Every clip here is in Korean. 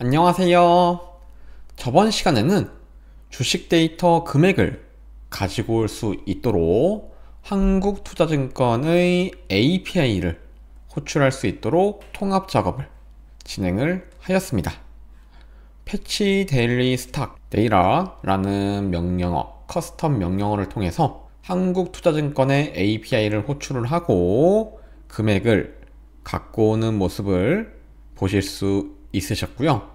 안녕하세요. 저번 시간에는 주식 데이터 금액을 가지고 올 수 있도록 한국투자증권의 API를 호출할 수 있도록 통합 작업을 진행을 하였습니다. 패치 데일리 스탁 데이터라는 명령어, 커스텀 명령어를 통해서 한국투자증권의 API를 호출을 하고 금액을 갖고 오는 모습을 보실 수 있으셨고요.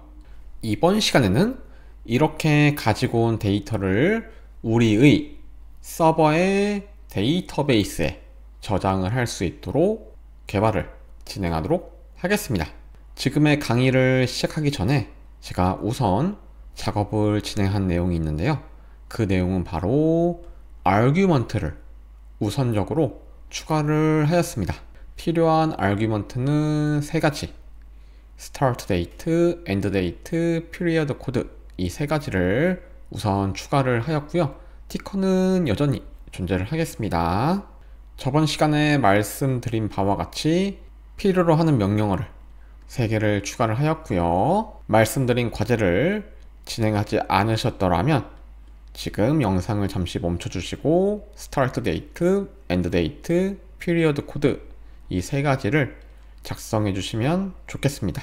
이번 시간에는 이렇게 가지고 온 데이터를 우리의 서버의 데이터베이스에 저장을 할 수 있도록 개발을 진행하도록 하겠습니다. 지금의 강의를 시작하기 전에 제가 우선 작업을 진행한 내용이 있는데요. 그 내용은 바로 아규먼트를 우선적으로 추가를 하였습니다. 필요한 아규먼트는 세 가지: start date, end date, period code, 이 세 가지를 우선 추가를 하였고요. 티커는 여전히 존재를 하겠습니다. 저번 시간에 말씀드린 바와 같이 필요로 하는 명령어를 3개를 추가를 하였고요. 말씀드린 과제를 진행하지 않으셨더라면 지금 영상을 잠시 멈춰주시고 start date, end date, period code, 이 세 가지를 작성해 주시면 좋겠습니다.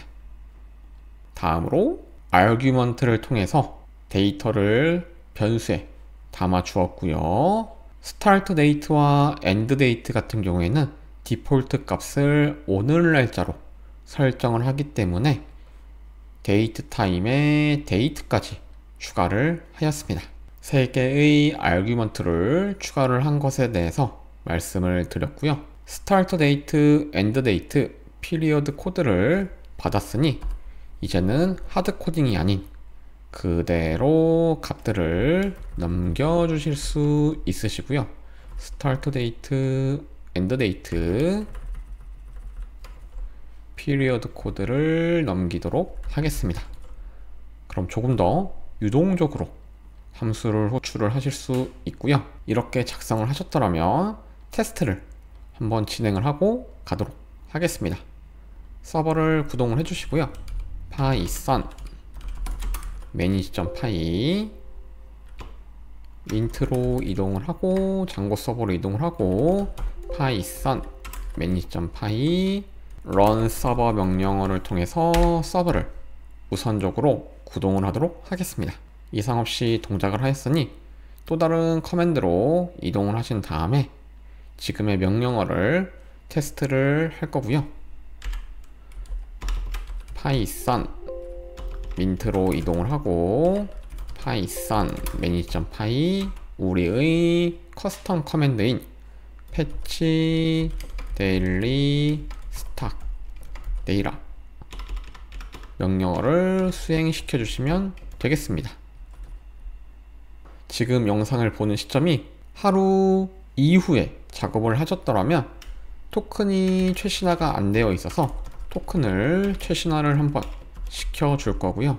다음으로 아규먼트를 통해서 데이터를 변수에 담아 주었고요. 스타트 데이트와 엔드 데이트 같은 경우에는 디폴트 값을 오늘 날짜로 설정을 하기 때문에 데이트 타임에 데이트까지 추가를 하였습니다. 3개의 아규먼트를 추가를 한 것에 대해서 말씀을 드렸고요. 스타트 데이트, 엔드 데이트, 피리어드 코드를 받았으니 이제는 하드 코딩이 아닌 그대로 값들을 넘겨주실 수 있으시고요. 스타트 데이트, 엔드 데이트, 피리어드 코드를 넘기도록 하겠습니다. 그럼 조금 더 유동적으로 함수를 호출을 하실 수 있고요. 이렇게 작성을 하셨더라면 테스트를 한번 진행을 하고 가도록 하겠습니다. 서버를 구동을 해주시고요. 파이썬 manage.py 민트로 이동을 하고 장고 서버로 이동을 하고 파이썬 manage.py run 서버 명령어를 통해서 서버를 우선적으로 구동을 하도록 하겠습니다. 이상 없이 동작을 하였으니 또 다른 커맨드로 이동을 하신 다음에 지금의 명령어를 테스트를 할 거고요. 파이썬 민트로 이동을 하고 파이썬 manage.py 우리의 커스텀 커맨드인 패치 데일리 스탁 데이터 명령어를 수행시켜 주시면 되겠습니다. 지금 영상을 보는 시점이 하루 이후에 작업을 하셨더라면 토큰이 최신화가 안 되어 있어서 토큰을 최신화를 한번 시켜 줄 거고요.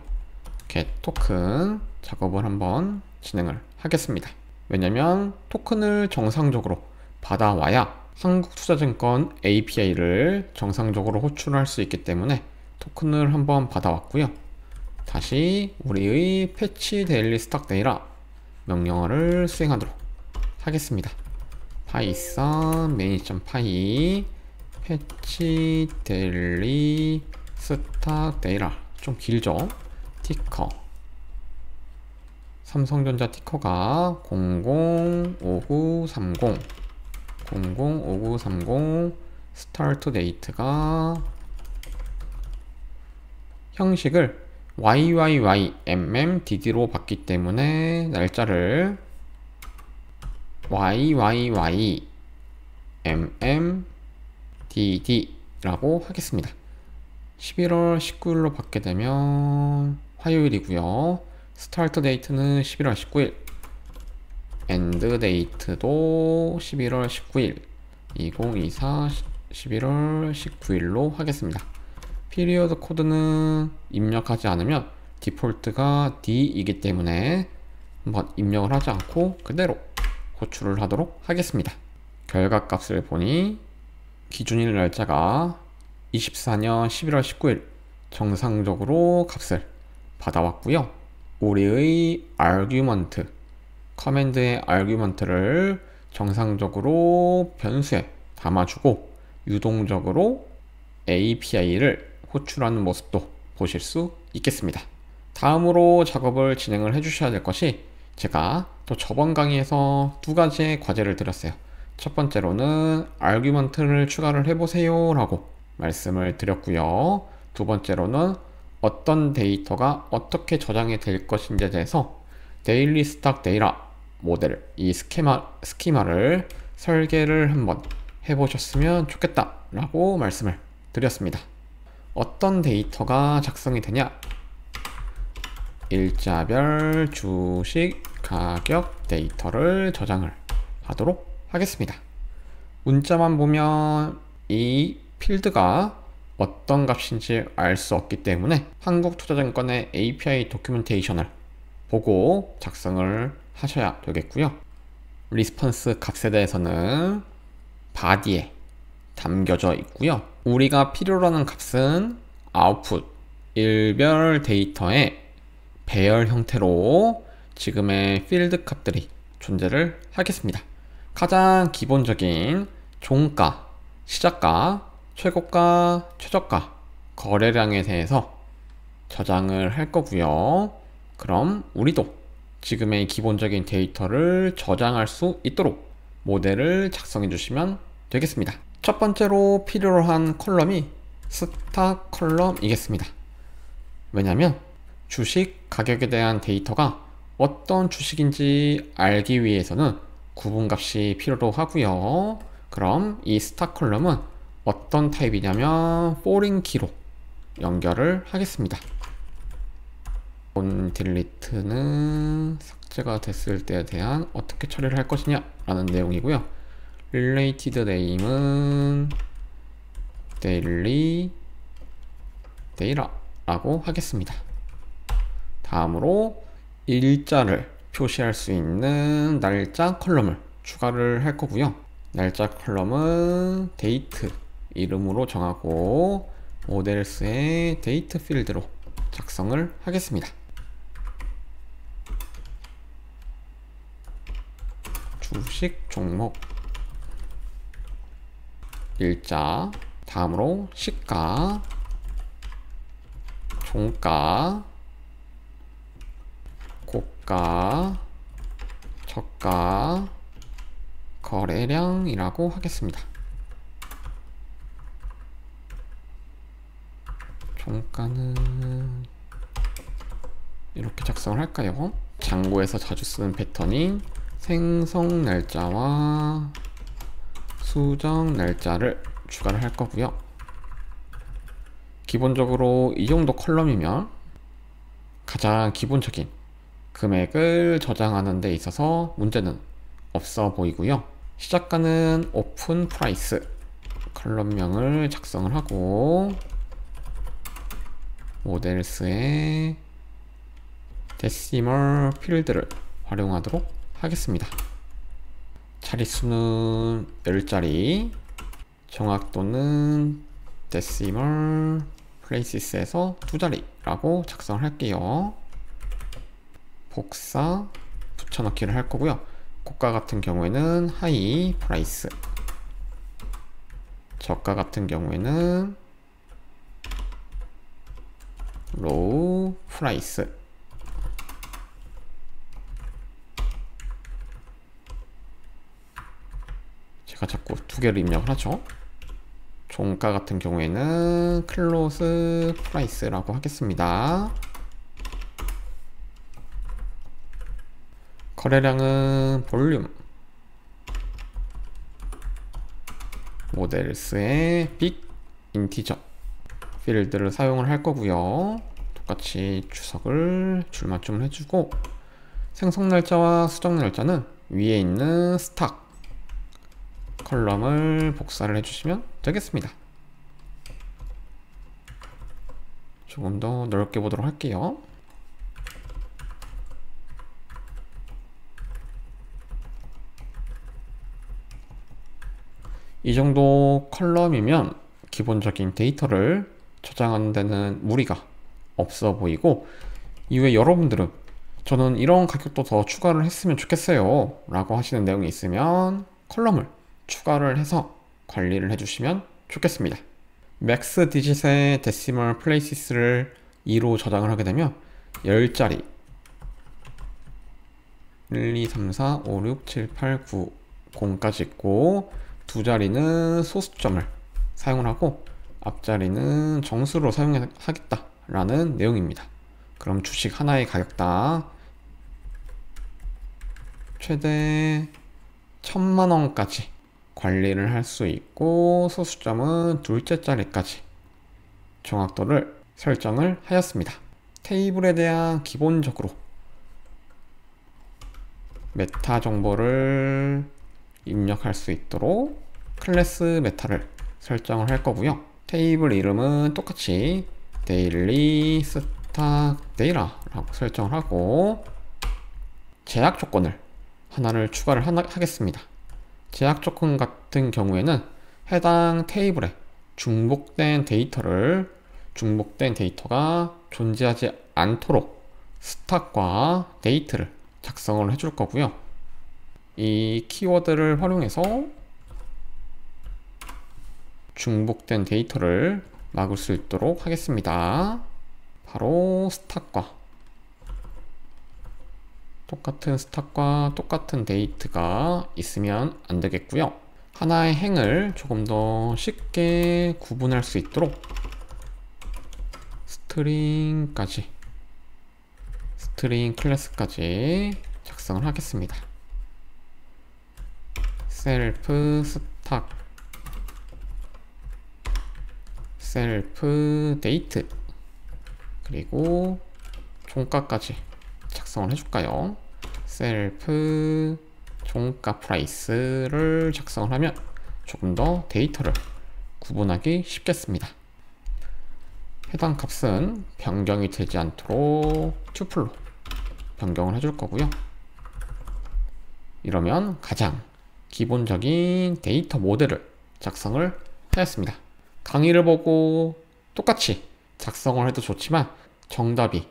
get 토큰 작업을 한번 진행을 하겠습니다. 왜냐면 토큰을 정상적으로 받아와야 한국투자증권 API를 정상적으로 호출할 수 있기 때문에 토큰을 한번 받아왔고요. 다시 우리의 패치 데일리 스탁 데이터 명령어를 수행하도록 하겠습니다. 파이썬 manage.py 패치 데일리 스탁 데이터, 좀 길죠? 티커 삼성전자 티커가 005930 005930 스타트 데이트가 형식을 YYYMMDD로 봤기 때문에 날짜를 YYYMMDD라고 하겠습니다. 11월 19일로 받게 되면 화요일이고요. 스타트 데이트는 11월 19일, 엔드 데이트도 11월 19일, 2024 11월 19일로 하겠습니다. 피리어드 코드는 입력하지 않으면 디폴트가 D이기 때문에 한번 입력을 하지 않고 그대로 호출을 하도록 하겠습니다. 결과값을 보니 기준일 날짜가 24년 11월 19일 정상적으로 값을 받아왔고요. 우리의 argument, 커맨드의 argument를 정상적으로 변수에 담아주고 유동적으로 API를 호출하는 모습도 보실 수 있겠습니다. 다음으로 작업을 진행을 해주셔야 될 것이, 제가 또 저번 강의에서 두 가지의 과제를 드렸어요. 첫 번째로는 argument를 추가를 해보세요 라고 말씀을 드렸고요. 두 번째로는 어떤 데이터가 어떻게 저장이 될 것인지에 대해서 데일리 스탁 데이터 모델, 이 스키마를 설계를 한번 해보셨으면 좋겠다 라고 말씀을 드렸습니다. 어떤 데이터가 작성이 되냐? 일자별 주식 가격 데이터를 저장을 하도록 하겠습니다. 문자만 보면 이 필드가 어떤 값인지 알 수 없기 때문에 한국투자증권의 API 도큐멘테이션을 보고 작성을 하셔야 되겠고요. 리스폰스 값에 대해서는 바디에 담겨져 있고요. 우리가 필요로 하는 값은 아웃풋, 일별 데이터의 배열 형태로 지금의 필드 값들이 존재를 하겠습니다. 가장 기본적인 종가, 시작가, 최고가, 최저가, 거래량에 대해서 저장을 할 거고요. 그럼 우리도 지금의 기본적인 데이터를 저장할 수 있도록 모델을 작성해 주시면 되겠습니다. 첫 번째로 필요로 한 컬럼이 스탁 컬럼이겠습니다. 왜냐하면 주식 가격에 대한 데이터가 어떤 주식인지 알기 위해서는 구분값이 필요로 하고요. 그럼 이 스탁 컬럼은 어떤 타입이냐면 foreign key로 연결을 하겠습니다. 본 딜리트는 삭제가 됐을 때에 대한 어떻게 처리를 할 것이냐 라는 내용이고요. related name은 daily data 라고 하겠습니다. 다음으로 일자를 표시할 수 있는 날짜 컬럼을 추가를 할 거고요. 날짜 컬럼은 date 이름으로 정하고 모델스의 date 필드로 작성을 하겠습니다. 주식 종목 일자, 다음으로 시가, 종가, 고가, 저가, 거래량이라고 하겠습니다. 종가는 이렇게 작성을 할까요? 장고에서 자주 쓰는 패턴인 생성 날짜와 수정 날짜를 추가를 할 거고요. 기본적으로 이 정도 컬럼이면 가장 기본적인 금액을 저장하는 데 있어서 문제는 없어 보이고요. 시작가는 오픈 프라이스 컬럼명을 작성을 하고 모델스의 데시멀 필드를 활용하도록 하겠습니다. 자릿수는 10자리, 정확도는 데시멀 플레이시스에서 2자리라고 작성을 할게요. 복사, 붙여넣기를 할 거고요. 고가 같은 경우에는 하이 프라이스, 저가 같은 경우에는 로우 프라이스. 제가 자꾸 두 개를 입력을 하죠. 종가 같은 경우에는 클로스 프라이스라고 하겠습니다. 거래량은 볼륨, 모델스의 빅 인티저 필드를 사용을 할 거고요. 똑같이 주석을 줄맞춤을 해주고 생성 날짜와 수정 날짜는 위에 있는 스탁 컬럼을 복사를 해주시면 되겠습니다. 조금 더 넓게 보도록 할게요. 이 정도 컬럼이면 기본적인 데이터를 저장하는 데는 무리가 없어 보이고 이후에 여러분들은 저는 이런 가격도 더 추가를 했으면 좋겠어요 라고 하시는 내용이 있으면 컬럼을 추가를 해서 관리를 해주시면 좋겠습니다. 맥스 디짓의 데시멀 플레이시스를 2로 저장을 하게 되면 10자리 1, 2, 3, 4, 5, 6, 7, 8, 9, 0까지 있고 두 자리는 소수점을 사용을 하고 앞자리는 정수로 사용하겠다 라는 내용입니다. 그럼 주식 하나의 가격당 최대 1000만원까지 관리를 할 수 있고 소수점은 둘째 자리까지 정확도를 설정을 하였습니다. 테이블에 대한 기본적으로 메타 정보를 입력할 수 있도록 클래스 메타를 설정을 할 거고요. 테이블 이름은 똑같이 데일리 스탁 데이터 라고 설정을 하고 제약 조건을 하나를 추가를 하겠습니다. 제약 조건 같은 경우에는 해당 테이블에 중복된 데이터가 존재하지 않도록 스탁과 데이트를 작성을 해줄 거고요. 이 키워드를 활용해서 중복된 데이터를 막을 수 있도록 하겠습니다. 바로 똑같은 스탁과 똑같은 데이트가 있으면 안 되겠고요. 하나의 행을 조금 더 쉽게 구분할 수 있도록 스트링 클래스까지 작성을 하겠습니다. 셀프 스탁 셀프 데이트 그리고 종가까지 작성을 해줄까요? 셀프 종가 프라이스를 작성을 하면 조금 더 데이터를 구분하기 쉽겠습니다. 해당 값은 변경이 되지 않도록 튜플로 변경을 해줄 거고요. 이러면 가장 기본적인 데이터 모델을 작성을 하였습니다. 강의를 보고 똑같이 작성을 해도 좋지만 정답이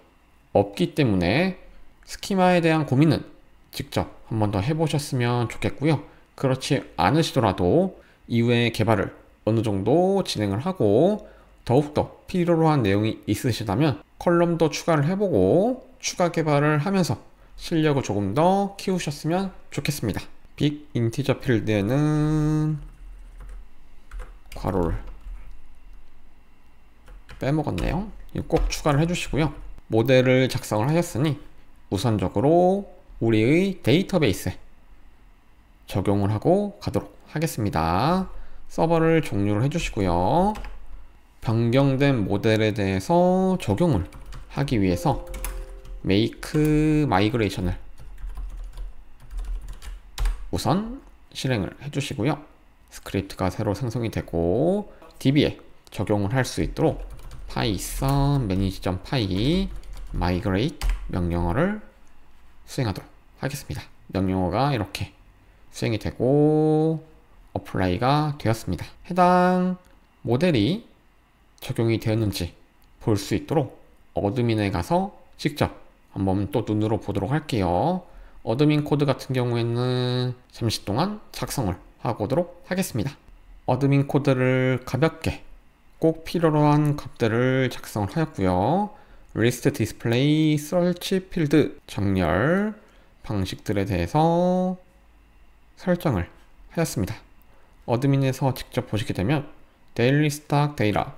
없기 때문에 스키마에 대한 고민은 직접 한 번 더 해보셨으면 좋겠고요. 그렇지 않으시더라도 이후에 개발을 어느 정도 진행을 하고 더욱더 필요로 한 내용이 있으시다면 컬럼도 추가를 해보고 추가 개발을 하면서 실력을 조금 더 키우셨으면 좋겠습니다. 빅 인티저 필드에는 괄호를 빼먹었네요. 이거 꼭 추가를 해주시고요. 모델을 작성을 하셨으니 우선적으로 우리의 데이터베이스에 적용을 하고 가도록 하겠습니다. 서버를 종료를 해주시고요. 변경된 모델에 대해서 적용을 하기 위해서 make migration을 우선 실행을 해주시고요. 스크립트가 새로 생성이 되고 DB에 적용을 할 수 있도록 python manage.py migrate 명령어를 수행하도록 하겠습니다. 명령어가 이렇게 수행이 되고 어플라이가 되었습니다. 해당 모델이 적용이 되었는지 볼 수 있도록 어드민에 가서 직접 한번 또 눈으로 보도록 할게요. 어드민 코드 같은 경우에는 잠시 동안 작성을 하고 오도록 하겠습니다. 어드민 코드를 가볍게 꼭 필요로 한 값들을 작성을 하였고요. 리스트 디스플레이 서치 필드 정렬 방식들에 대해서 설정을 하였습니다. 어드민에서 직접 보시게 되면 데일리 스탁 데이터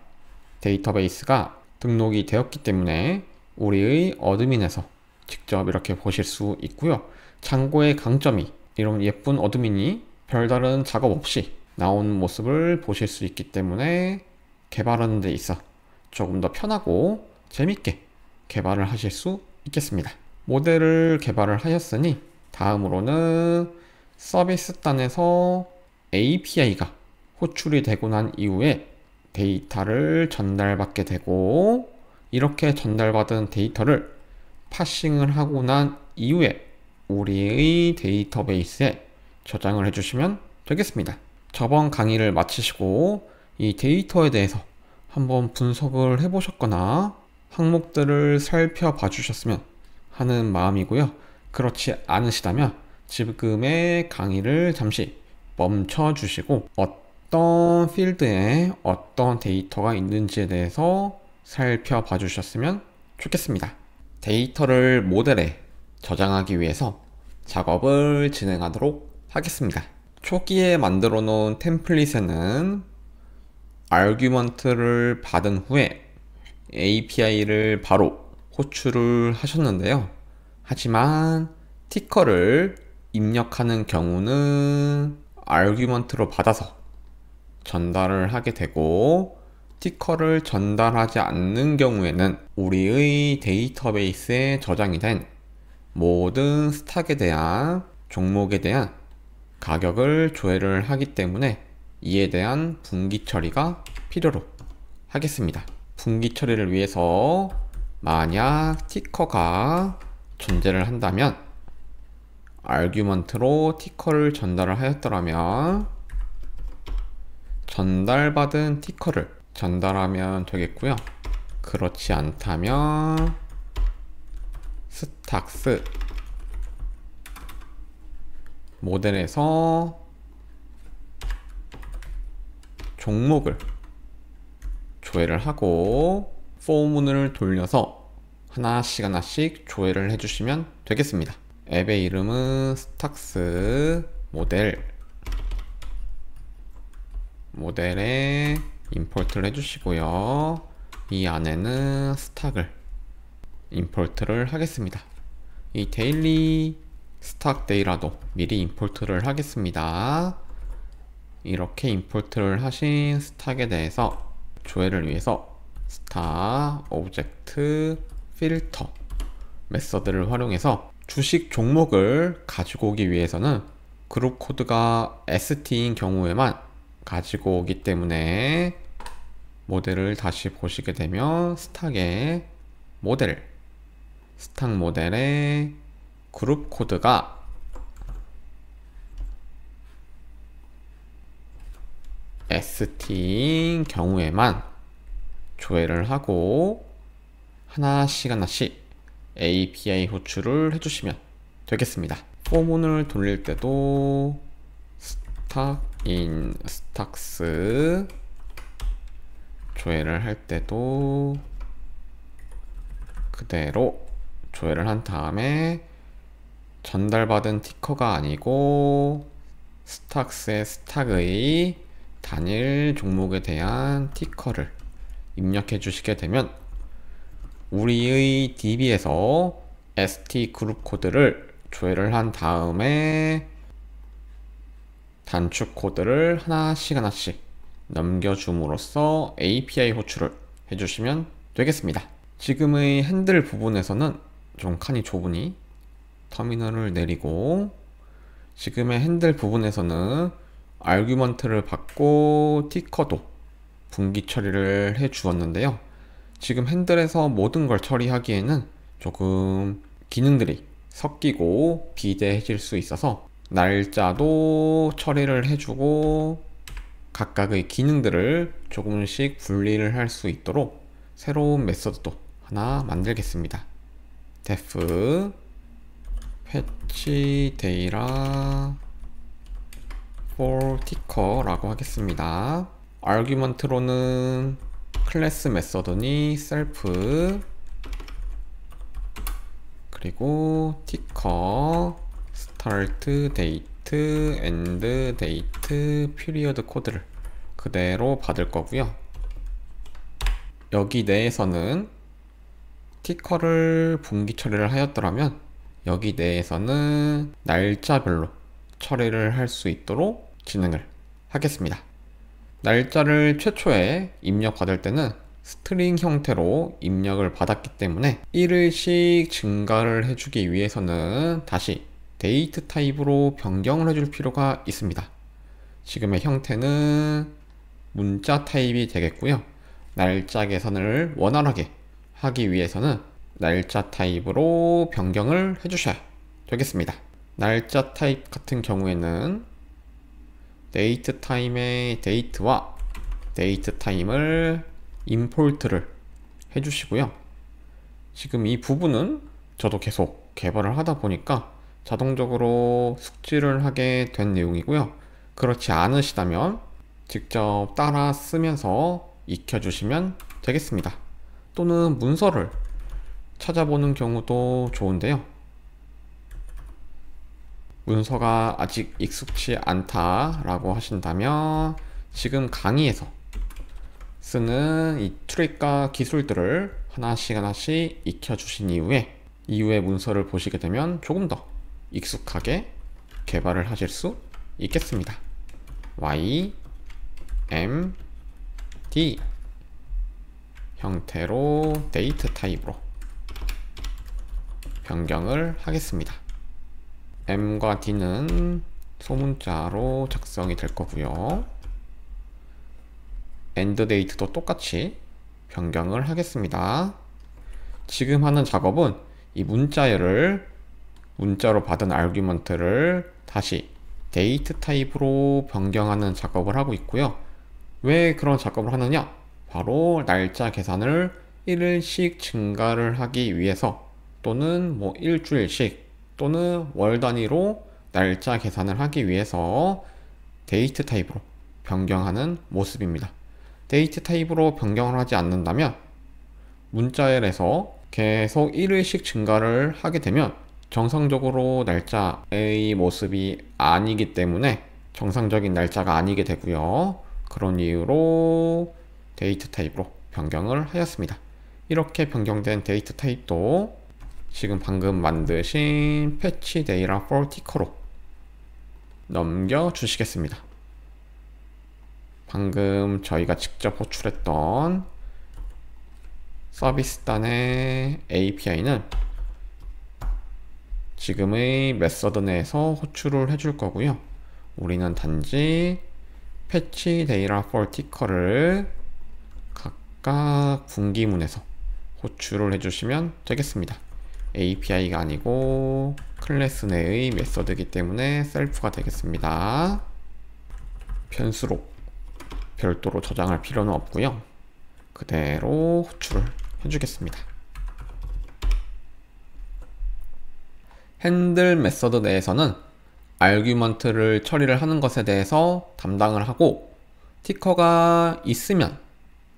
데이터베이스가 등록이 되었기 때문에 우리의 어드민에서 직접 이렇게 보실 수 있고요. 창고의 강점이 이런 예쁜 어드민이 별다른 작업 없이 나오는 모습을 보실 수 있기 때문에 개발하는 데 있어 조금 더 편하고 재밌게 개발을 하실 수 있겠습니다. 모델을 개발을 하였으니 다음으로는 서비스단에서 API가 호출이 되고 난 이후에 데이터를 전달받게 되고 이렇게 전달받은 데이터를 파싱을 하고 난 이후에 우리의 데이터베이스에 저장을 해주시면 되겠습니다. 저번 강의를 마치시고 이 데이터에 대해서 한번 분석을 해보셨거나 아니면 이 데이터를 정리를 해보셨다면 이 데이터를 잘 활용하셔서 여러분들의 개발에 항목들을 살펴봐 주셨으면 하는 마음이고요. 그렇지 않으시다면 지금의 강의를 잠시 멈춰 주시고 어떤 필드에 어떤 데이터가 있는지에 대해서 살펴봐 주셨으면 좋겠습니다. 데이터를 모델에 저장하기 위해서 작업을 진행하도록 하겠습니다. 초기에 만들어 놓은 템플릿에는 아규먼트를 받은 후에 API를 바로 호출을 하셨는데요. 하지만 티커를 입력하는 경우는 아규먼트로 받아서 전달을 하게 되고, 티커를 전달하지 않는 경우에는 우리의 데이터베이스에 저장이 된 모든 스탁에 대한 종목에 대한 가격을 조회를 하기 때문에 이에 대한 분기 처리가 필요로 하겠습니다. 분기 처리를 위해서 만약 티커가 존재를 한다면 아규먼트로 티커를 전달을 하였더라면 전달받은 티커를 전달하면 되겠고요. 그렇지 않다면 스탁스 모델에서 종목을 조회를 하고 포문을 돌려서 하나씩 조회를 해주시면 되겠습니다. 앱의 이름은 스탁스 모델에 임포트를 해주시고요. 이 안에는 스탁을 임포트를 하겠습니다. 이 데일리 스탁 데이라도 미리 임포트를 하겠습니다. 이렇게 임포트를 하신 스탁에 대해서 조회를 위해서 스탁 오브젝트 필터 메서드를 활용해서 주식 종목을 가지고 오기 위해서는 그룹 코드가 st인 경우에만 가지고 오기 때문에 모델을 다시 보시게 되면 스탁의 스탁 모델의 그룹 코드가 st인 경우에만 조회를 하고 하나씩 API 호출을 해주시면 되겠습니다. 포문을 돌릴 때도 스탁인 스탁스 조회를 할 때도 그대로 조회를 한 다음에 전달받은 티커가 아니고 스탁스의 스탁의 단일 종목에 대한 티커를 입력해 주시게 되면 우리의 DB에서 ST 그룹 코드를 조회를 한 다음에 단축 코드를 하나씩 넘겨줌으로써 API 호출을 해주시면 되겠습니다. 지금의 핸들 부분에서는 좀 칸이 좁으니 터미널을 내리고, 지금의 핸들 부분에서는 아규먼트를 받고 티커도 분기 처리를 해 주었는데요. 지금 핸들에서 모든 걸 처리하기에는 조금 기능들이 섞이고 비대해질 수 있어서 날짜도 처리를 해주고 각각의 기능들을 조금씩 분리를 할 수 있도록 새로운 메서드도 하나 만들겠습니다. def fetch data for ticker 라고 하겠습니다. 아규먼트로는 클래스 메서드니 self 그리고 ticker start date end date period 코드를 그대로 받을 거고요. 여기 내에서는 티커를 분기 처리를 하였더라면 여기 내에서는 날짜별로 처리를 할 수 있도록 진행을 하겠습니다. 날짜를 최초에 입력받을 때는 스트링 형태로 입력을 받았기 때문에 1일씩 증가를 해주기 위해서는 다시 데이트 타입으로 변경을 해줄 필요가 있습니다. 지금의 형태는 문자 타입이 되겠고요. 날짜 계산을 원활하게 하기 위해서는 날짜 타입으로 변경을 해주셔야 되겠습니다. 날짜 타입 같은 경우에는 데이트 타임의 데이트와 데이트 타임을 임포트를 해주시고요. 지금 이 부분은 저도 계속 개발을 하다 보니까 자동적으로 숙지를 하게 된 내용이고요. 그렇지 않으시다면 직접 따라 쓰면서 익혀주시면 되겠습니다. 또는 문서를 찾아보는 경우도 좋은데요. 문서가 아직 익숙치 않다라고 하신다면 지금 강의에서 쓰는 이 트릭과 기술들을 하나씩 익혀주신 이후에 문서를 보시게 되면 조금 더 익숙하게 개발을 하실 수 있겠습니다. Y, M, D 형태로 데이트 타입으로 변경을 하겠습니다. M과 D는 소문자로 작성이 될 거고요. end date도 똑같이 변경을 하겠습니다. 지금 하는 작업은 이 문자로 받은 아규먼트를 다시 데이트 타입으로 변경하는 작업을 하고 있고요. 왜 그런 작업을 하느냐? 바로 날짜 계산을 1일씩 증가를 하기 위해서, 또는 뭐 일주일씩 또는 월 단위로 날짜 계산을 하기 위해서 데이트 타입으로 변경하는 모습입니다. 데이트 타입으로 변경을 하지 않는다면 문자열에서 계속 1일씩 증가를 하게 되면 정상적으로 날짜의 모습이 아니기 때문에 정상적인 날짜가 아니게 되고요. 그런 이유로 데이트 타입으로 변경을 하였습니다. 이렇게 변경된 데이트 타입도 지금 방금 만드신 패치 데이터 for ticker로 넘겨주시겠습니다. 방금 저희가 직접 호출했던 서비스단의 API는 지금의 메서드 내에서 호출을 해줄 거고요. 우리는 단지 패치 데이터 for ticker를 각각 분기문에서 호출을 해주시면 되겠습니다. API가 아니고 클래스 내의 메서드이기 때문에 셀프가 되겠습니다. 변수로 별도로 저장할 필요는 없고요. 그대로 호출을 해주겠습니다. 핸들 메서드 내에서는 아규먼트를 처리를 하는 것에 대해서 담당을 하고, 티커가 있으면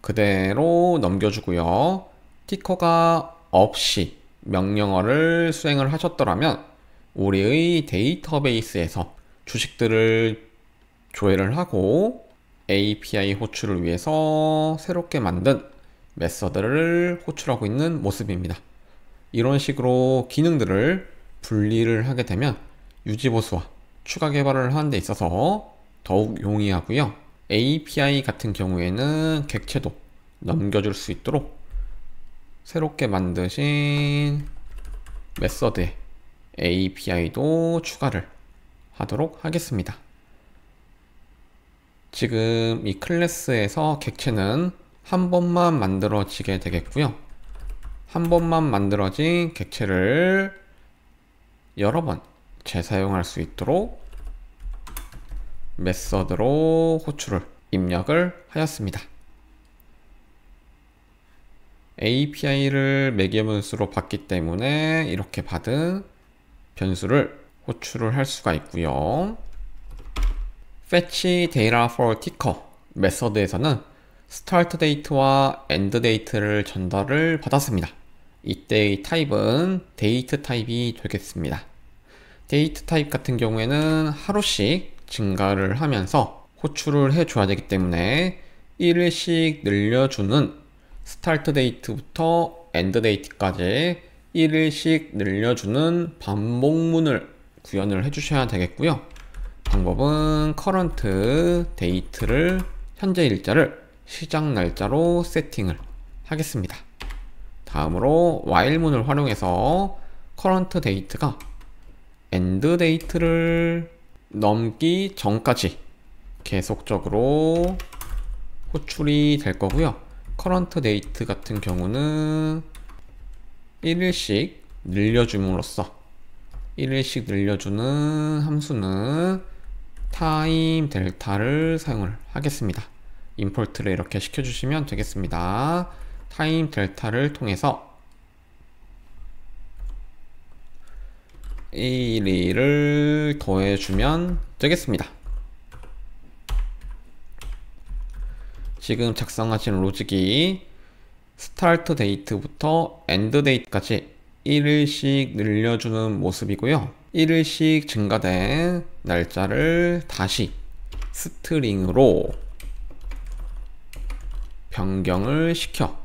그대로 넘겨주고요. 티커가 없이 명령어를 수행을 하셨더라면 우리의 데이터베이스에서 주식들을 조회를 하고 API 호출을 위해서 새롭게 만든 메서드를 호출하고 있는 모습입니다. 이런 식으로 기능들을 분리를 하게 되면 유지보수와 추가 개발을 하는 데 있어서 더욱 용이하고요. API 같은 경우에는 객체도 넘겨줄 수 있도록 새롭게 만드신 메서드에 API도 추가를 하도록 하겠습니다. 지금 이 클래스에서 객체는 한 번만 만들어지게 되겠고요. 한 번만 만들어진 객체를 여러 번 재사용할 수 있도록 메서드로 호출을 입력을 하였습니다. API를 매개변수로 받기 때문에 이렇게 받은 변수를 호출을 할 수가 있고요. fetch data for ticker 메서드에서는 start date와 end date를 전달을 받았습니다. 이때의 타입은 date 타입이 되겠습니다. date 타입 같은 경우에는 하루씩 증가를 하면서 호출을 해줘야 되기 때문에 1일씩 늘려주는 start date부터 end date까지 1일씩 늘려주는 반복문을 구현을 해주셔야 되겠고요. 방법은 current date를 현재 일자를 시작 날짜로 세팅을 하겠습니다. 다음으로 while문을 활용해서 current date가 end date를 넘기 전까지 계속적으로 호출이 될 거고요. current date 같은 경우는 1일씩 늘려줌으로써 1일씩 늘려주는 함수는 타임 델타를 사용을 하겠습니다. 임포트를 이렇게 시켜주시면 되겠습니다. 타임 델타를 통해서 1을 더해주면 되겠습니다. 지금 작성하신 로직이 스타트 데이트부터 엔드 데이트까지 1일씩 늘려주는 모습이고요. 1일씩 증가된 날짜를 다시 스트링으로 변경을 시켜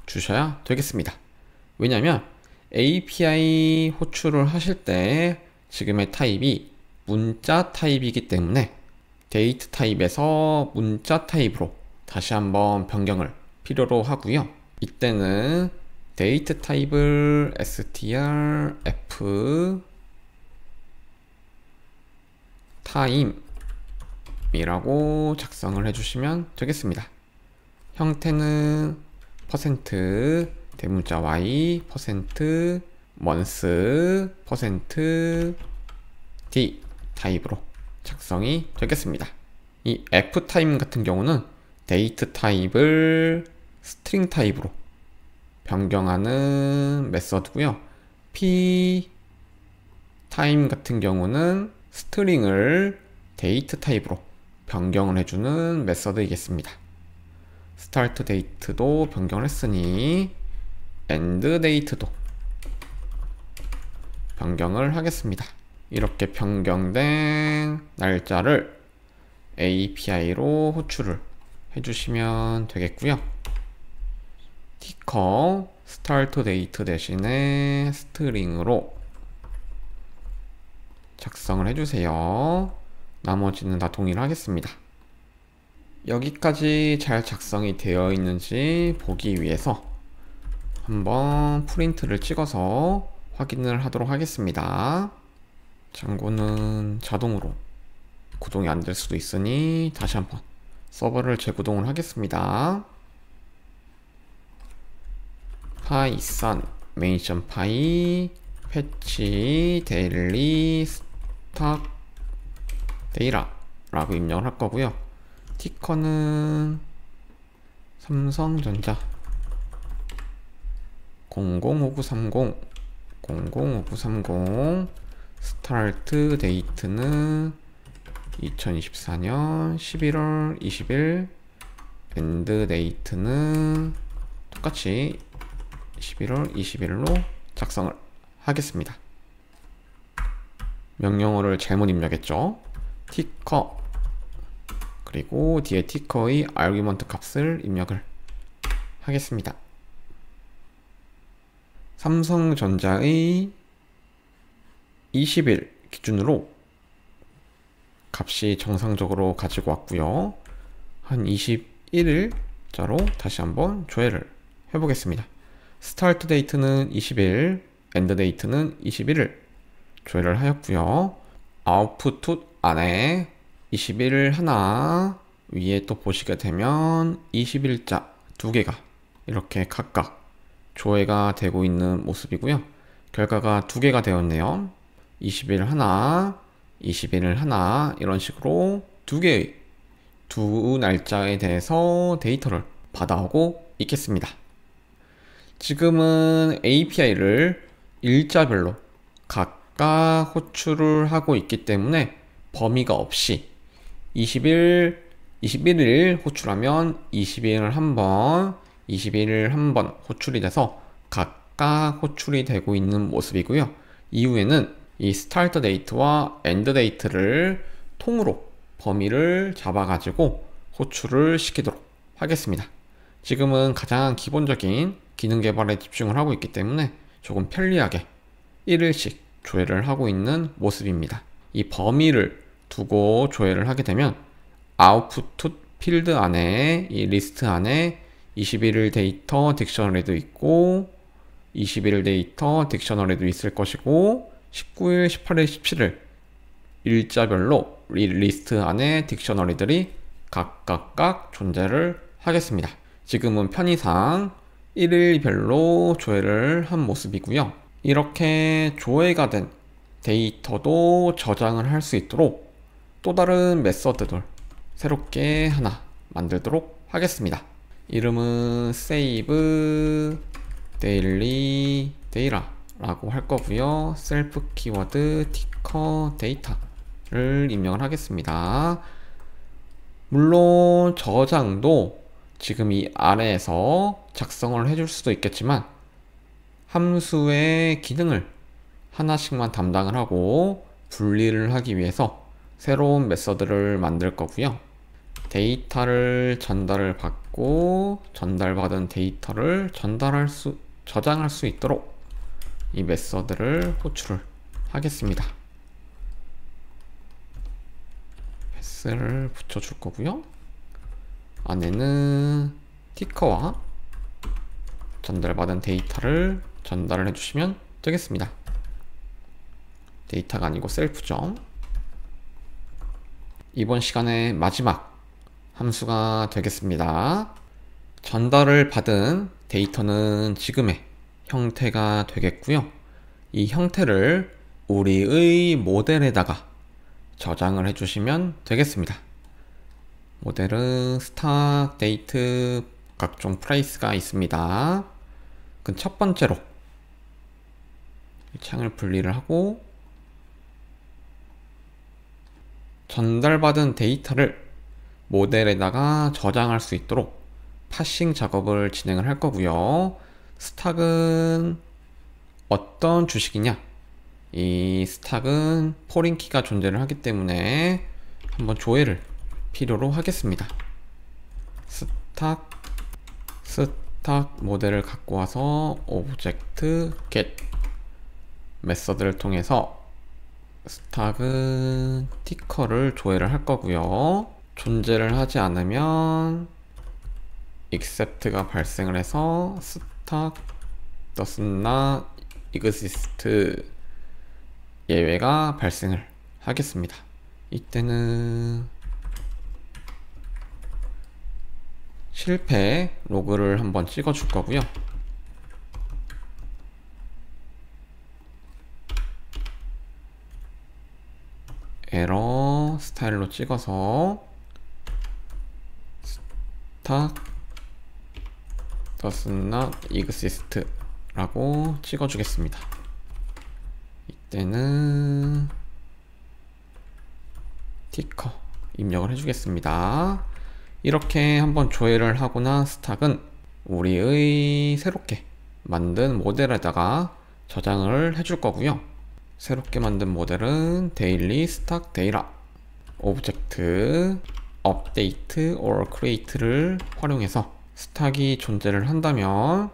주셔야 되겠습니다. 왜냐하면 API 호출을 하실 때 지금의 타입이 문자 타입이기 때문에 데이트 타입에서 문자 타입으로 다시 한번 변경을 필요로 하고요. 이때는 데이트 타입을 strf time이라고 작성을 해주시면 되겠습니다. 형태는 %, 대문자 y, %month, %d 타입으로 작성이 되겠습니다. 이 fTime 같은 경우는 데이트 타입을 스트링 타입으로 변경하는 메서드고요. pTime 같은 경우는 스트링을 데이트 타입으로 변경을 해주는 메서드이겠습니다. 스타트 데이트도 변경을 했으니 엔드 데이트도 변경을 하겠습니다. 이렇게 변경된 날짜를 API로 호출을 해주시면 되겠고요. 티커 스타트 데이트 대신에 스트링으로 작성을 해주세요. 나머지는 다 동일하겠습니다. 여기까지 잘 작성이 되어 있는지 보기 위해서 한번 프린트를 찍어서 확인을 하도록 하겠습니다. 참고는 자동으로 구동이 안 될 수도 있으니 다시 한번 서버를 재구동을 하겠습니다. 파이썬 main.py 패치 데일리 스탁 데이라 라고 입력을 할 거고요. 티커는 삼성전자 005930 005930 스타트 데이트는 2024년 11월 20일 엔드 데이트는 똑같이 11월 20일로 작성을 하겠습니다. 명령어를 잘못 입력했죠. 티커 그리고 뒤에 티커의 아규먼트 값을 입력을 하겠습니다. 삼성전자의 20일 기준으로 값이 정상적으로 가지고 왔고요. 한 21일자로 다시 한번 조회를 해보겠습니다. 스타트 데이트는 20일, 엔드 데이트는 21일 조회를 하였고요. 아웃풋 안에 21일 하나, 위에 또 보시게 되면 20일자 두 개가 이렇게 각각 조회가 되고 있는 모습이고요. 결과가 두 개가 되었네요. 20일 하나, 21일 하나 이런 식으로 두 개의 두 날짜에 대해서 데이터를 받아오고 있겠습니다. 지금은 API를 일자별로 각각 호출을 하고 있기 때문에 범위가 없이 21일 호출하면 20일을 한번, 21일 한번 호출이 돼서 각각 호출이 되고 있는 모습이고요. 이후에는 이 스타트 데이트와 엔드 데이트를 통으로 범위를 잡아가지고 호출을 시키도록 하겠습니다. 지금은 가장 기본적인 기능 개발에 집중을 하고 있기 때문에 조금 편리하게 1일씩 조회를 하고 있는 모습입니다. 이 범위를 두고 조회를 하게 되면 아웃풋 필드 안에 이 리스트 안에 21일 데이터 딕셔너리도 있고 21일 데이터 딕셔너리도 있을 것이고 19일, 18일, 17일 일자별로 리스트 안에 딕셔너리들이 각각 존재를 하겠습니다. 지금은 편의상 1일별로 조회를 한 모습이고요. 이렇게 조회가 된 데이터도 저장을 할 수 있도록 또 다른 메서드들 새롭게 하나 만들도록 하겠습니다. 이름은 save daily data 라고 할 거고요. 셀프 키워드 티커 데이터를 입력을 하겠습니다. 물론 저장도 지금 이 아래에서 작성을 해줄 수도 있겠지만 함수의 기능을 하나씩만 담당을 하고 분리를 하기 위해서 새로운 메서드를 만들 거고요. 데이터를 전달을 받고 전달받은 데이터를 저장할 수 있도록 이 메서드를 호출을 하겠습니다. 패스를 붙여줄 거고요. 안에는 티커와 전달받은 데이터를 전달을 해주시면 되겠습니다. 데이터가 아니고 셀프죠. 이번 시간의 마지막 함수가 되겠습니다. 전달을 받은 데이터는 지금의 형태가 되겠고요. 이 형태를 우리의 모델에다가 저장을 해주시면 되겠습니다. 모델은 스탁, 데이트, 각종 프라이스가 있습니다. 그 첫 번째로 창을 분리를 하고 전달받은 데이터를 모델에다가 저장할 수 있도록 파싱 작업을 진행을 할 거고요. 스탁은 어떤 주식이냐? 이 스탁은 포린 키가 존재를 하기 때문에 한번 조회를 필요로 하겠습니다. 스탁 모델을 갖고 와서 오브젝트 get 메서드를 통해서 스탁은 티커를 조회를 할 거고요. 존재를 하지 않으면 except가 발생을 해서 스탁 does not exist 예외가 발생을 하겠습니다. 이때는 실패 로그를 한번 찍어 줄 거고요. 에러 스타일로 찍어서 스탁 does not exist 라고 찍어 주겠습니다. 이때는 티커 입력을 해주겠습니다. 이렇게 한번 조회를 하고 난 스탁은 우리의 새롭게 만든 모델에다가 저장을 해줄 거고요. 새롭게 만든 모델은 데일리 스탁 데이터 오브젝트 업데이트 or create를 활용해서 스탁이 존재를 한다면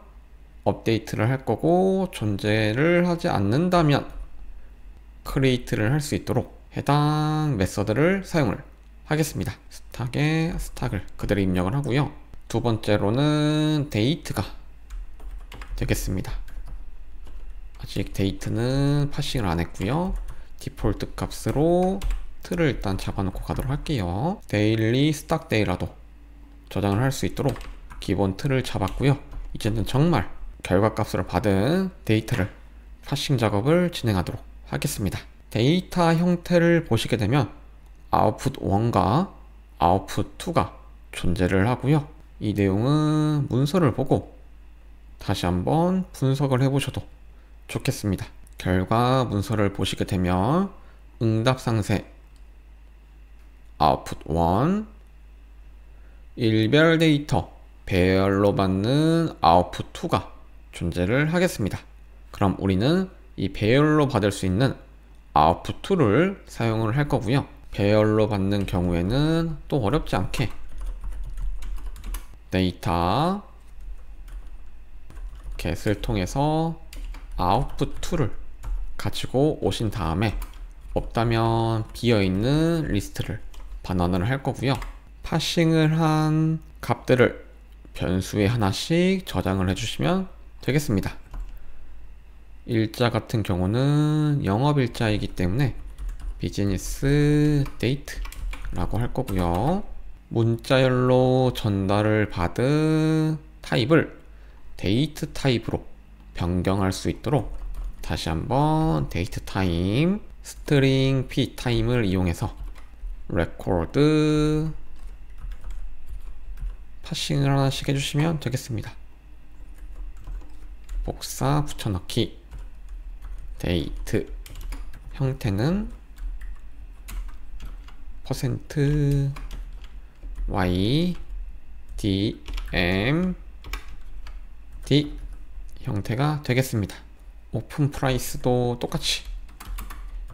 업데이트를 할 거고 존재를 하지 않는다면 create를 할 수 있도록 해당 메서드를 사용을 하겠습니다. 스탁에 스탁을 그대로 입력을 하고요. 두 번째로는 데이트가 되겠습니다. 아직 데이트는 파싱을 안 했고요. 디폴트 값으로 틀을 일단 잡아놓고 가도록 할게요. 데일리 스탁 데이라도 저장을 할 수 있도록 기본 틀을 잡았고요. 이제는 정말 결과 값으로 받은 데이터를 파싱 작업을 진행하도록 하겠습니다. 데이터 형태를 보시게 되면 아웃풋 1과 아웃풋 2가 존재를 하고요. 이 내용은 문서를 보고 다시 한번 분석을 해보셔도 좋겠습니다. 결과 문서를 보시게 되면 응답 상세 아웃풋 1 일별 데이터 배열로 받는 아웃풋 2가 존재를 하겠습니다. 그럼 우리는 이 배열로 받을 수 있는 아웃풋 2를 사용을 할 거고요. 배열로 받는 경우에는 또 어렵지 않게 데이터 get을 통해서 아웃풋 2를 가지고 오신 다음에 없다면 비어있는 리스트를 반환을 할 거고요. 파싱을 한 값들을 변수에 하나씩 저장을 해주시면 되겠습니다. 일자 같은 경우는 영업일자이기 때문에 비즈니스 데이트라고 할 거고요. 문자열로 전달을 받은 타입을 데이트 타입으로 변경할 수 있도록 다시 한번 데이트 타임 스트링 p 타임을 이용해서 레코드 파싱을 하나씩 해주시면 되겠습니다. 복사 붙여넣기 데이트 형태는 퍼센트 %y d m d 형태가 되겠습니다. 오픈 프라이스도 똑같이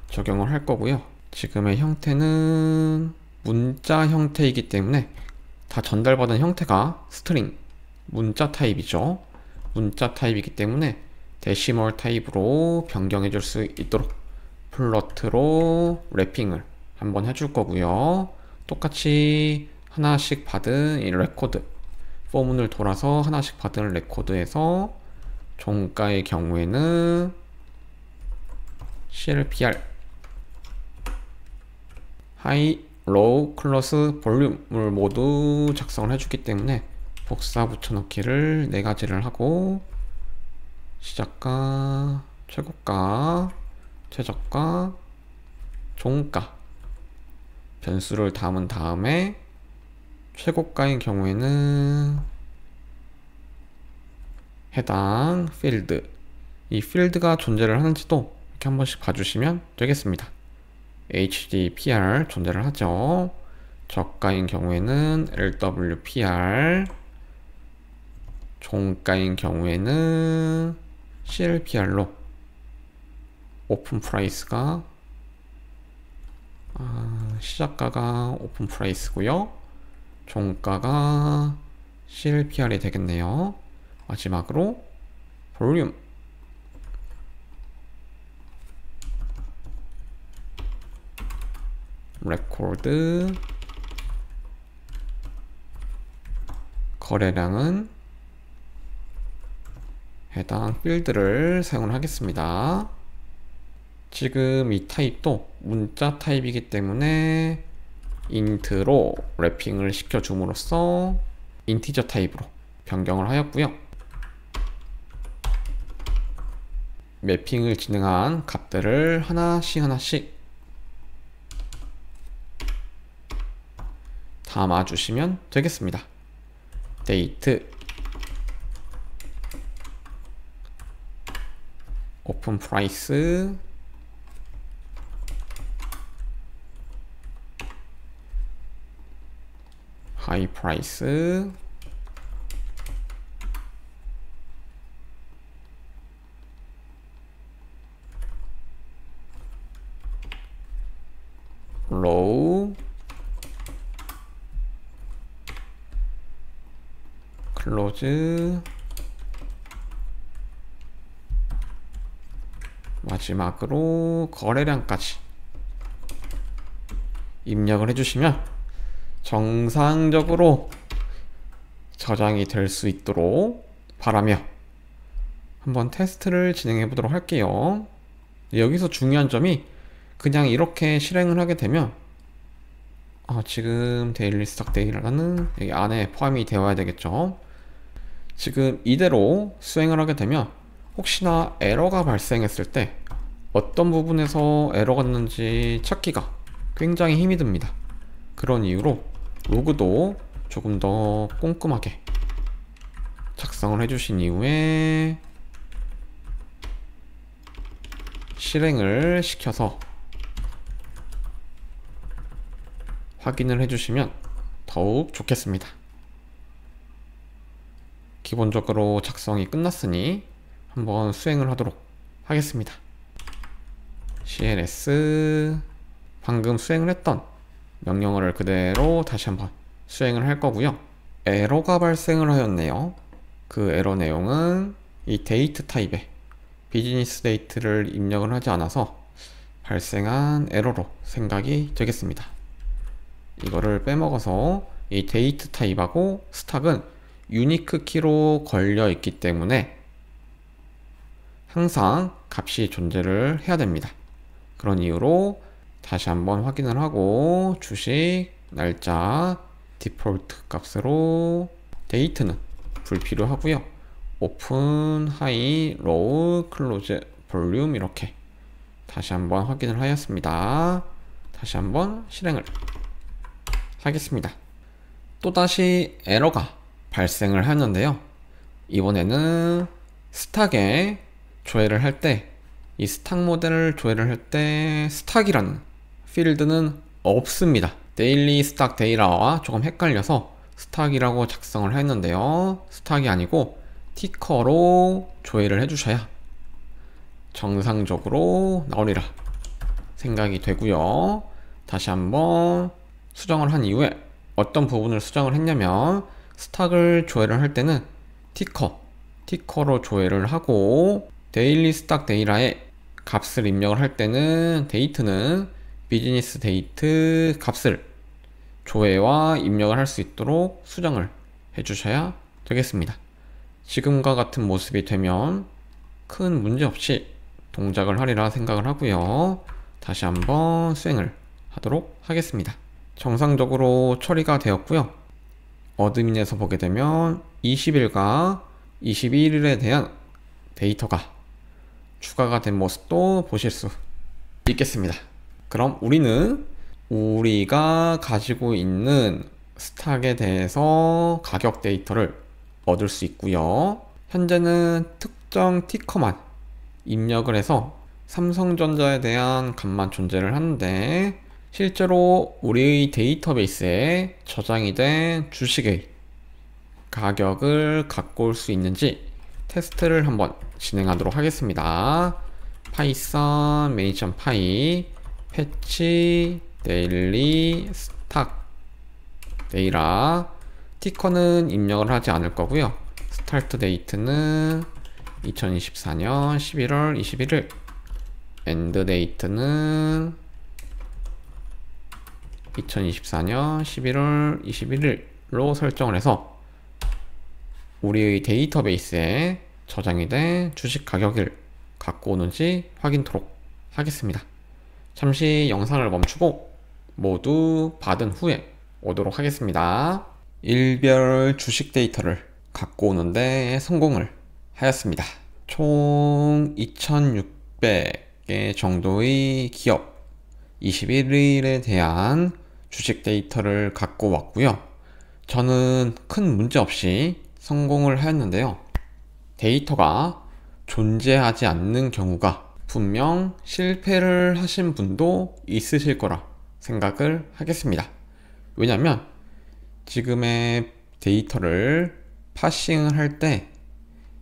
적용을 할 거고요. 지금의 형태는 문자 형태이기 때문에 다 전달받은 형태가 스트링 문자 타입이죠. 문자 타입이기 때문에 데시멀 타입으로 변경해 줄 수 있도록 플러트로 래핑을 한번 해줄 거고요. 똑같이 하나씩 받은 이 레코드 포문을 돌아서 하나씩 받은 레코드에서 종가의 경우에는 CLPR 하이, 로우, 클로스, 볼륨을 모두 작성을 해주기 때문에 복사 붙여넣기를 4가지를 하고 시작가, 최고가, 최저가, 종가 변수를 담은 다음에 최고가인 경우에는 해당 필드, 이 필드가 존재를 하는지도 이렇게 한 번씩 봐주시면 되겠습니다. HDPR 존재를 하죠. 저가인 경우에는 LWPR, 종가인 경우에는 CLPR로 오픈 프라이스가 시작가가 오픈 프라이스고요. 종가가 CLPR이 되겠네요. 마지막으로 볼륨 레코드 거래량은 해당 필드를 사용을 하겠습니다. 지금 이 타입도 문자 타입이기 때문에 인트로 래핑을 시켜줌으로써 인티저 타입으로 변경을 하였고요. 매핑을 진행한 값들을 하나씩 담아주시면 되겠습니다. 데이트 오픈 프라이스 하이 프라이스 로우 클로즈 마지막으로 거래량까지 입력을 해주시면 정상적으로 저장이 될 수 있도록 바라며 한번 테스트를 진행해 보도록 할게요. 여기서 중요한 점이 그냥 이렇게 실행을 하게 되면 지금 데일리 스탁 데이라는 여기 안에 포함이 되어야 되겠죠. 지금 이대로 수행을 하게 되면 혹시나 에러가 발생했을 때 어떤 부분에서 에러가 났는지 찾기가 굉장히 힘이 듭니다. 그런 이유로 로그도 조금 더 꼼꼼하게 작성을 해주신 이후에 실행을 시켜서 확인을 해주시면 더욱 좋겠습니다. 기본적으로 작성이 끝났으니 한번 수행을 하도록 하겠습니다. CLS 방금 수행을 했던 명령어를 그대로 다시 한번 수행을 할 거고요. 에러가 발생을 하였네요. 그 에러 내용은 이 데이트 타입의 비즈니스 데이트를 입력을 하지 않아서 발생한 에러로 생각이 되겠습니다. 이거를 빼먹어서 이 데이트 타입하고 스탁은 유니크 키로 걸려 있기 때문에 항상 값이 존재를 해야 됩니다. 그런 이유로 다시 한번 확인을 하고 주식, 날짜, 디폴트 값으로 데이트는 불필요하고요. 오픈, 하이, 로우, 클로즈, 볼륨 이렇게 다시 한번 확인을 하였습니다. 다시 한번 실행을 하겠습니다. 또다시 에러가 발생을 하는데요. 이번에는 스탁에 조회를 할 때 이 스탁 모델을 조회를 할 때 스탁이라는 필드는 없습니다. 데일리 스탁 데이터와 조금 헷갈려서 스탁이라고 작성을 했는데요. 스탁이 아니고 티커로 조회를 해주셔야 정상적으로 나오리라 생각이 되고요. 다시 한번 수정을 한 이후에 어떤 부분을 수정을 했냐면 스탁을 조회를 할 때는 티커로 조회를 하고 데일리 스탁 데이터에 값을 입력을 할 때는 데이트는 비즈니스 데이트 값을 조회와 입력을 할 수 있도록 수정을 해주셔야 되겠습니다. 지금과 같은 모습이 되면 큰 문제 없이 동작을 하리라 생각을 하고요. 다시 한번 수행을 하도록 하겠습니다. 정상적으로 처리가 되었고요. 어드민에서 보게 되면 20일과 21일에 대한 데이터가 추가가 된 모습도 보실 수 있겠습니다. 그럼 우리가 가지고 있는 스탁에 대해서 가격 데이터를 얻을 수 있고요. 현재는 특정 티커만 입력을 해서 삼성전자에 대한 값만 존재를 하는데 실제로 우리의 데이터베이스에 저장이 된 주식의 가격을 갖고 올 수 있는지 테스트를 한번 진행하도록 하겠습니다. 파이썬 매니션.py 패치 데일리 스탁 데이터 티커는 입력을 하지 않을 거고요. 스타트 데이트는 2024년 11월 21일 엔드 데이트는 2024년 11월 21일로 설정을 해서 우리의 데이터베이스에 저장이 된 주식 가격을 갖고 오는지 확인토록 하겠습니다. 잠시 영상을 멈추고 모두 받은 후에 오도록 하겠습니다. 일별 주식 데이터를 갖고 오는데 성공을 하였습니다. 총 2600개 정도의 기업 21일에 대한 주식 데이터를 갖고 왔고요. 저는 큰 문제 없이 성공을 하였는데요. 데이터가 존재하지 않는 경우가 분명 실패를 하신 분도 있으실 거라 생각을 하겠습니다. 왜냐면 지금의 데이터를 파싱을 할 때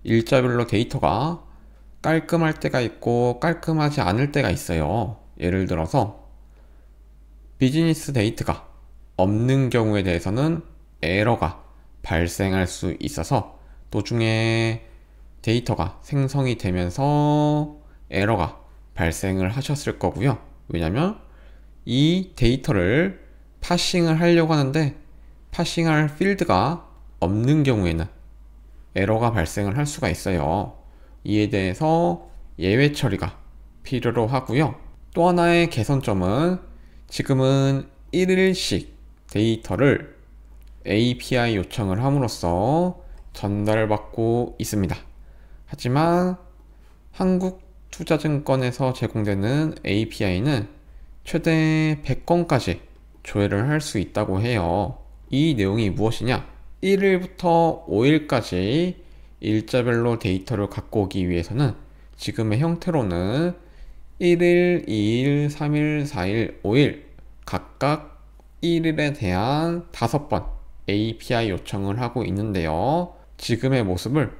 일자별로 데이터가 깔끔할 때가 있고 깔끔하지 않을 때가 있어요. 예를 들어서 비즈니스 데이터가 없는 경우에 대해서는 에러가 발생할 수 있어서 도중에 데이터가 생성이 되면서 에러가 발생을 하셨을 거고요. 왜냐면 이 데이터를 파싱을 하려고 하는데 파싱할 필드가 없는 경우에는 에러가 발생을 할 수가 있어요. 이에 대해서 예외 처리가 필요로 하고요. 또 하나의 개선점은 지금은 1일씩 데이터를 API 요청을 함으로써 전달받고 있습니다. 하지만 한국투자증권에서 제공되는 API는 최대 100건까지 조회를 할 수 있다고 해요. 이 내용이 무엇이냐? 1일부터 5일까지 일자별로 데이터를 갖고 오기 위해서는 지금의 형태로는 1일, 2일, 3일, 4일, 5일 각각 1일에 대한 5번 API 요청을 하고 있는데요. 지금의 모습을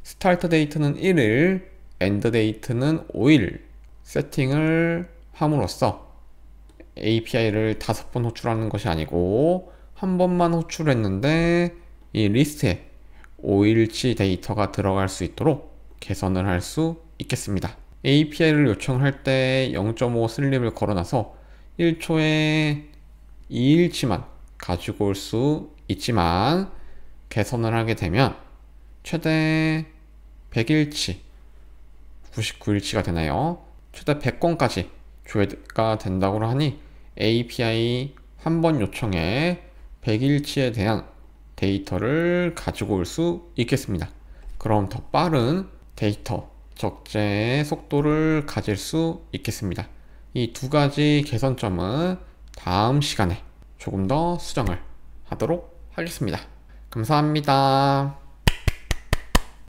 스타트 데이트는 1일, 엔드 데이트는 5일 세팅을 함으로써 API를 5번 호출하는 것이 아니고 한 번만 호출했는데 이 리스트에 5일치 데이터가 들어갈 수 있도록 개선을 할 수 있겠습니다. API를 요청할 때 0.5 슬립을 걸어놔서 1초에 2일치만 가지고 올 수 있지만 개선을 하게 되면 최대 100일치 99일치가 되나요? 최대 100건까지 조회가 된다고 하니 API 한 번 요청에 100일치에 대한 데이터를 가지고 올 수 있겠습니다. 그럼 더 빠른 데이터 적재의 속도를 가질 수 있겠습니다. 이 두 가지 개선점은 다음 시간에 조금 더 수정을 하도록 하겠습니다. 감사합니다.